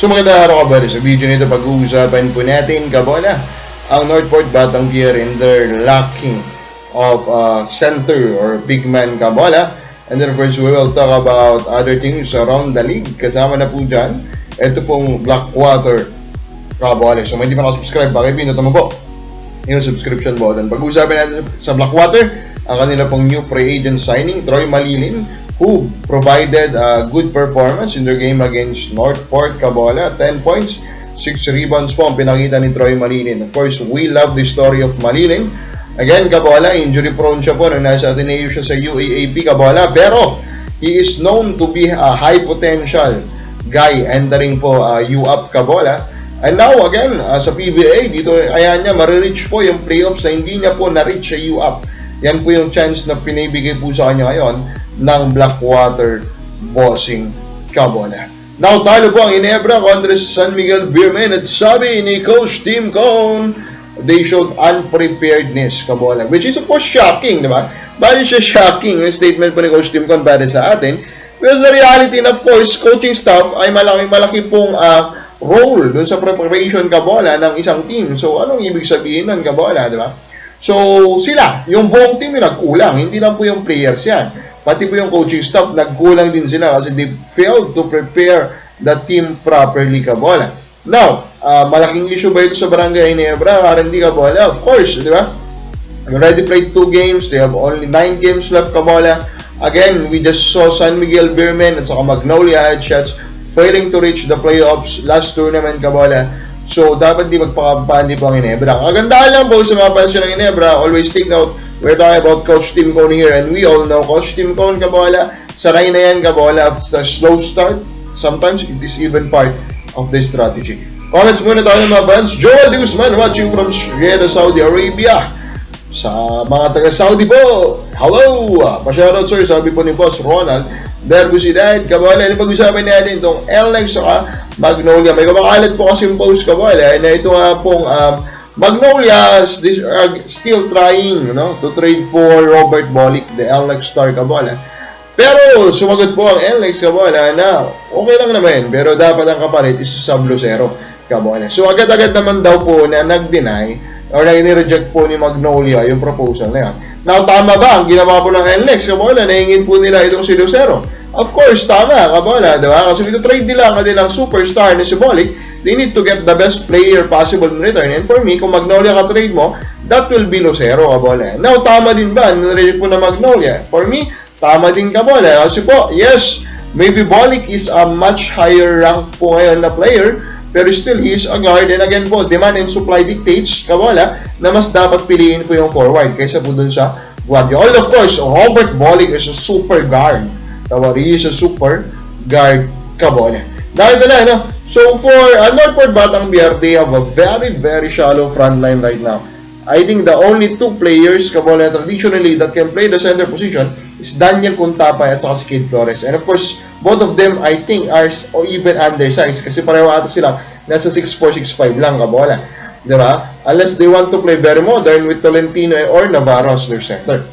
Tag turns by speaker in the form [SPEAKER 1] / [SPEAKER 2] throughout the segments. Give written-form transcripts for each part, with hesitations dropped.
[SPEAKER 1] So magandang araw kabala. Sa video nito pag-uusapan po natin kabala ang Northport Batangier in their lacking of center or big man kabala. And then of course we will talk about other things around the league. Kasama na po dyan ito pong Blackwater kabala. So kung hindi pa nakasubscribe, pakipindot naman po yung subscription button. Pag-uusapan natin sa Blackwater ang kanila pong new free agent signing, Troy Malilin, who provided a good performance in their game against Northport Kabola. 10 points, 6 rebounds po ang pinakita ni Troy Malilin. Of course, we love the story of Malilin. Again, Kabola, injury prone siya po nung nasa Ateneo siya sa UAAP Kabola. Pero, he is known to be a high potential guy entering po UAP Kabola. And now, again, sa PBA, dito ayan niya, marireach po yung playoffs na hindi niya po na-reach sa UAP. Yan po yung chance na pinibigay po sa kanya ngayon ng Blackwater Bossing Kabola. Now, talo po ang Ginebra kontra sa San Miguel Beermen at sabi ni Coach Tim Cone, they showed unpreparedness Kabola, which is of course shocking, di ba? Bakit siya shocking yung statement po ni Coach Tim Cone para sa atin? Because the reality na of course, coaching staff ay malaki pong role dun sa preparation Kabola ng isang team. So, anong ibig sabihin ng Kabola, di ba? So, sila, yung buong team yung nagkulang, hindi lang po yung players yan. Pati po yung coaching staff, nagkulang din sila kasi they failed to prepare the team properly Kabola. Now, malaking issue ba ito sa Barangay Ginebra? Currently Kabola, of course, di ba? We already played 2 games, they have only 9 games left Kabola. Again, we just saw San Miguel Beermen at saka Magnolia Headshots failing to reach the playoffs last tournament Kabola. So, dapat di magpakampanya po ang Ginebra. Ang kagandahan lang po sa mga fans ng Ginebra, always take note, we're talking about Coach Tim Cone here, and we all know Coach Tim Cone Kabola, saray na yan Kabola, after slow start, sometimes it is even part of the strategy. Comments muna tayo mga fans. Joel De Guzman watching from Riyadh, Saudi Arabia. Sa mga taga-Saudi po, hello! Pa-shoutout sir, sabi po ni Boss Ronald Berbusidad Kabola. Ano pag-usapan natin itong LX saka Magnolia. May kumakalat po kasing post Kabola na ito nga pong Magnolia are still trying to trade for Robert Bolick, the LX star Kabola. Pero sumagot po ang LX Kabola na okay lang naman, pero dapat ang kapalit is Sab Lucero Kabola. So agad-agad naman daw po na nag-deny or nag-reject po ni Magnolia yung proposal na yan. Now, tama ba ang ginawa po ng LX Kabola? Nahingin po nila itong si Lucero. Of course, tama Kabola, diba? Kasi ito trade nila ang kanilang superstar na si Bolick. They need to get the best player possible in return. And for me, kung Magnolia ka-trade mo, that will be Lucero Kabola. Now, tama din ba? Nireject po na Magnolia. For me, tama din Kabola. Kasi po, yes, maybe Bolick is a much higher rank po ngayon na player, pero still he is a guard. And again po, demand and supply dictates Kabola na mas dapat piliin po yung forward kaysa po dun sa Guardia. All of course, Robert Bolick is a super guard. He is a super guard Kabola. Dahil na, no? So for Northport Batangier, they have a very shallow front line right now. I think the only 2 players Kabola traditionally that can play the center position is Daniel Cuntapay at saka si Kid Flores. And of course, both of them I think are even undersized kasi pareho ata sila nasa 6'4", 6'5" lang Kabola. Diba? Unless they want to play very modern with Tolentino or Navarro as their center.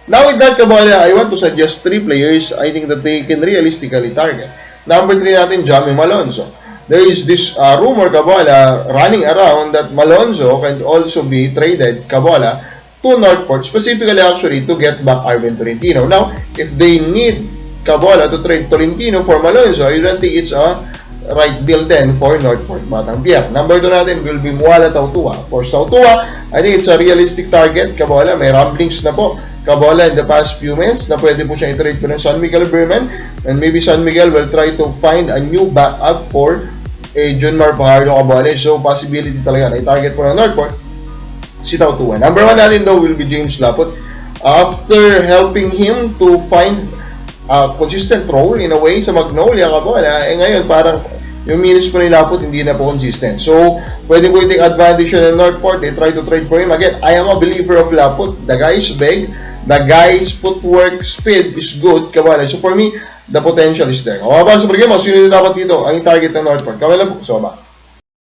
[SPEAKER 1] Now with that Kabola, I want to suggest 3 players I think that they can realistically target. Number 3 natin, Jamie Malonzo. There is this rumor, Kabola, running around that Malonzo can also be traded, Kabola, to Northport, specifically actually to get back Arvin Tolentino. Now, if they need Kabola to trade Tolentino for Malonzo, I don't think it's a right deal then for Northport Batangier. Number 2 natin will be Muala Tautua. For Tautua, I think it's a realistic target, Kabola. May rumblings na po Kabola in the past few minutes na pwede po siyang i-trade po ng San Miguel Beermen, and maybe San Miguel will try to find a new backup for Junmar Pajardo Kabola. So possibility talaga na i-target po ng Northport si Tautua. Number 1 natin though will be James Laput. After helping him to find a consistent role in a way sa Magnolia Kabola, ngayon parang yung minutes po ni Laput hindi na po consistent. So, pwede po i-take advantage ng Northport. They try to trade for him. Again, I am a believer of Laput. The guy is big. The guy's footwork speed is good. Kabola. So, for me, the potential is there. Kung sa programa, sino dapat dito ang target ng Northport? Kami lang po. So, ba?